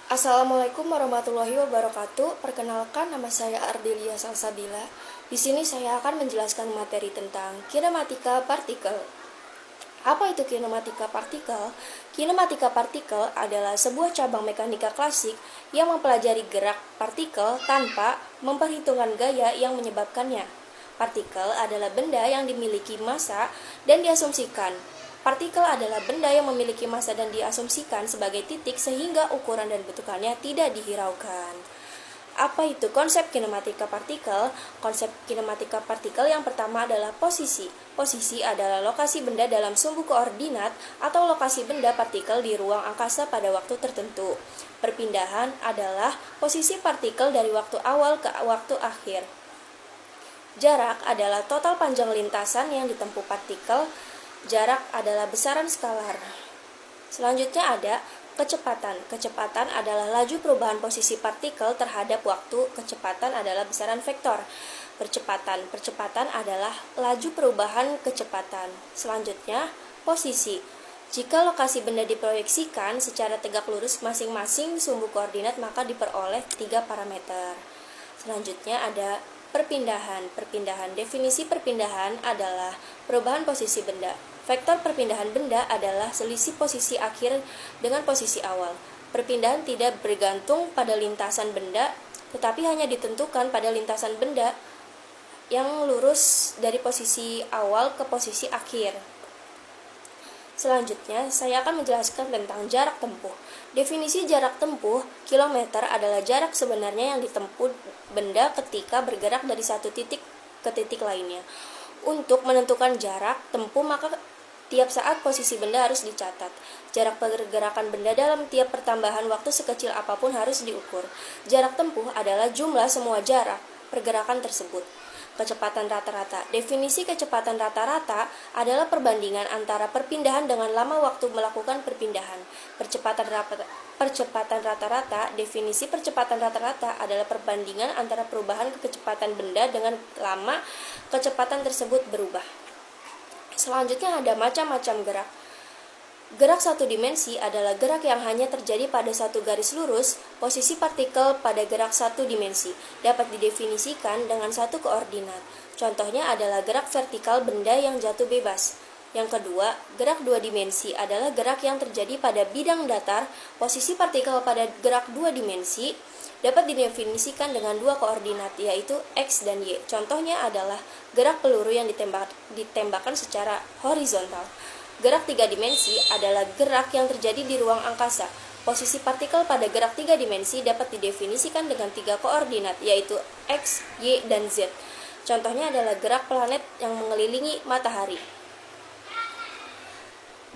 Assalamualaikum warahmatullahi wabarakatuh. Perkenalkan, nama saya Ardelia Salsabila. Di sini saya akan menjelaskan materi tentang kinematika partikel. Apa itu kinematika partikel? Kinematika partikel adalah sebuah cabang mekanika klasik yang mempelajari gerak partikel tanpa memperhitungkan gaya yang menyebabkannya. Partikel adalah benda yang dimiliki massa dan diasumsikan. Partikel adalah benda yang memiliki massa dan diasumsikan sebagai titik sehingga ukuran dan bentukannya tidak dihiraukan. Apa itu konsep kinematika partikel? Konsep kinematika partikel yang pertama adalah posisi. Posisi adalah lokasi benda dalam sumbu koordinat atau lokasi benda partikel di ruang angkasa pada waktu tertentu. Perpindahan adalah posisi partikel dari waktu awal ke waktu akhir. Jarak adalah total panjang lintasan yang ditempuh partikel. Jarak adalah besaran skalar. Selanjutnya ada kecepatan. Kecepatan adalah laju perubahan posisi partikel terhadap waktu. Kecepatan adalah besaran vektor. Percepatan adalah laju perubahan kecepatan. Selanjutnya, posisi. Jika lokasi benda diproyeksikan secara tegak lurus masing-masing sumbu koordinat, maka diperoleh 3 parameter. Selanjutnya ada perpindahan. Definisi perpindahan adalah perubahan posisi benda. Vektor perpindahan benda adalah selisih posisi akhir dengan posisi awal. Perpindahan tidak bergantung pada lintasan benda, tetapi hanya ditentukan pada lintasan benda yang lurus dari posisi awal ke posisi akhir. Selanjutnya, saya akan menjelaskan tentang jarak tempuh. Definisi jarak tempuh, kilometer adalah jarak sebenarnya yang ditempuh benda ketika bergerak dari satu titik ke titik lainnya. Untuk menentukan jarak tempuh, maka tiap saat posisi benda harus dicatat. Jarak pergerakan benda dalam tiap pertambahan waktu sekecil apapun harus diukur. Jarak tempuh adalah jumlah semua jarak pergerakan tersebut. Kecepatan rata-rata. Definisi kecepatan rata-rata adalah perbandingan antara perpindahan dengan lama waktu melakukan perpindahan. Percepatan rata-rata. Definisi percepatan rata-rata adalah perbandingan antara perubahan kecepatan benda dengan lama kecepatan tersebut berubah. Selanjutnya ada macam-macam gerak. Gerak satu dimensi adalah gerak yang hanya terjadi pada satu garis lurus. Posisi partikel pada gerak satu dimensi dapat didefinisikan dengan satu koordinat. Contohnya adalah gerak vertikal benda yang jatuh bebas. Yang kedua, gerak dua dimensi adalah gerak yang terjadi pada bidang datar. Posisi partikel pada gerak dua dimensi dapat didefinisikan dengan dua koordinat, yaitu X dan Y. Contohnya adalah gerak peluru yang ditembakkan secara horizontal. Gerak tiga dimensi adalah gerak yang terjadi di ruang angkasa. Posisi partikel pada gerak tiga dimensi dapat didefinisikan dengan tiga koordinat, yaitu X, Y, dan Z. Contohnya adalah gerak planet yang mengelilingi matahari.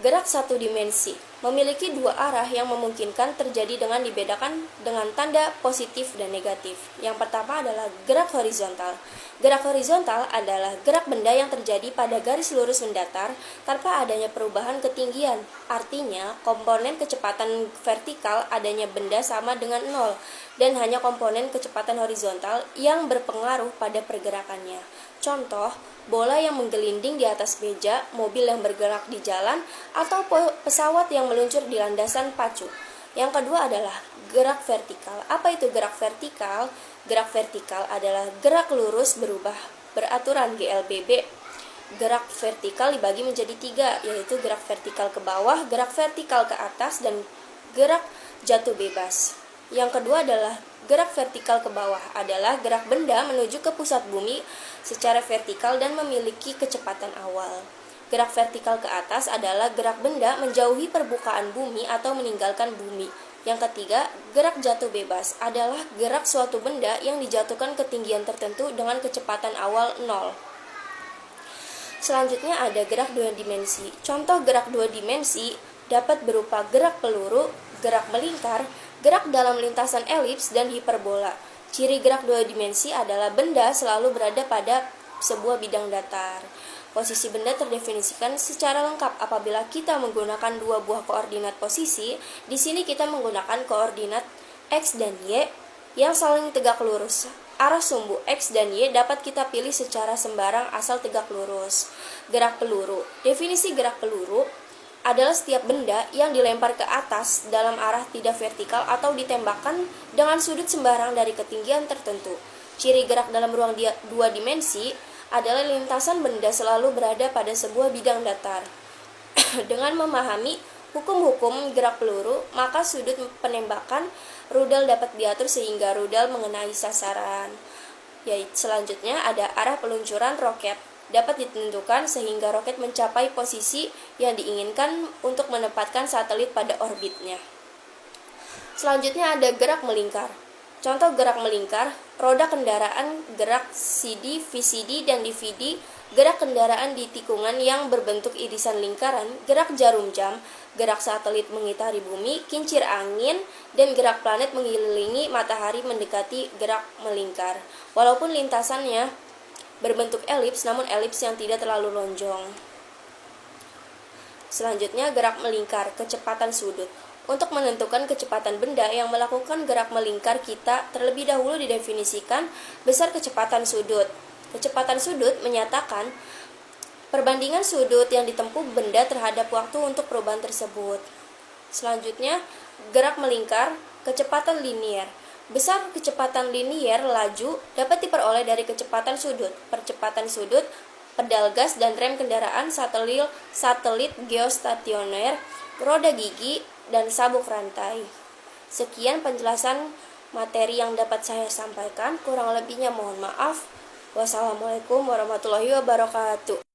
Gerak satu dimensi memiliki dua arah yang memungkinkan terjadi dengan dibedakan dengan tanda positif dan negatif. Yang pertama adalah gerak horizontal. Gerak horizontal adalah gerak benda yang terjadi pada garis lurus mendatar tanpa adanya perubahan ketinggian. Artinya, komponen kecepatan vertikal adanya benda sama dengan 0 dan hanya komponen kecepatan horizontal yang berpengaruh pada pergerakannya. Contoh, bola yang menggelinding di atas meja, mobil yang bergerak di jalan, atau pesawat yang meluncur di landasan pacu. Yang kedua adalah gerak vertikal. Apa itu gerak vertikal? Gerak vertikal adalah gerak lurus berubah beraturan GLBB. Gerak vertikal dibagi menjadi 3, yaitu gerak vertikal ke bawah, gerak vertikal ke atas, dan gerak jatuh bebas. Yang kedua adalah gerak vertikal ke bawah adalah gerak benda menuju ke pusat bumi secara vertikal dan memiliki kecepatan awal. Gerak vertikal ke atas adalah gerak benda menjauhi permukaan bumi atau meninggalkan bumi. Yang ketiga, gerak jatuh bebas adalah gerak suatu benda yang dijatuhkan ketinggian tertentu dengan kecepatan awal 0. Selanjutnya ada gerak dua dimensi. Contoh gerak dua dimensi dapat berupa gerak peluru, gerak melingkar, gerak dalam lintasan elips, dan hiperbola. Ciri gerak dua dimensi adalah benda selalu berada pada sebuah bidang datar. Posisi benda terdefinisikan secara lengkap apabila kita menggunakan dua buah koordinat posisi. Di sini kita menggunakan koordinat X dan Y yang saling tegak lurus. Arah sumbu X dan Y dapat kita pilih secara sembarang asal tegak lurus. Gerak peluru. Definisi gerak peluru adalah setiap benda yang dilempar ke atas dalam arah tidak vertikal atau ditembakkan dengan sudut sembarang dari ketinggian tertentu. Ciri gerak dalam ruang dua dimensi adalah lintasan benda selalu berada pada sebuah bidang datar. Dengan memahami hukum-hukum gerak peluru, maka sudut penembakan rudal dapat diatur sehingga rudal mengenai sasaran. Selanjutnya ada arah peluncuran roket. Dapat ditentukan sehingga roket mencapai posisi yang diinginkan untuk menempatkan satelit pada orbitnya. Selanjutnya ada gerak melingkar. Contoh gerak melingkar, roda kendaraan gerak CD, VCD, dan DVD, gerak kendaraan di tikungan yang berbentuk irisan lingkaran, gerak jarum jam, gerak satelit mengitari bumi, kincir angin, dan gerak planet mengelilingi matahari mendekati gerak melingkar. Walaupun lintasannya berbentuk elips, namun elips yang tidak terlalu lonjong. Selanjutnya, gerak melingkar, kecepatan sudut. Untuk menentukan kecepatan benda yang melakukan gerak melingkar, kita terlebih dahulu didefinisikan besar kecepatan sudut. Kecepatan sudut menyatakan perbandingan sudut yang ditempuh benda terhadap waktu untuk perubahan tersebut. Selanjutnya, gerak melingkar, kecepatan linier. Besar kecepatan linier laju dapat diperoleh dari kecepatan sudut, percepatan sudut, pedal gas dan rem kendaraan, satelit geostasioner, roda gigi, dan sabuk rantai. Sekian penjelasan materi yang dapat saya sampaikan, kurang lebihnya mohon maaf. Wassalamualaikum warahmatullahi wabarakatuh.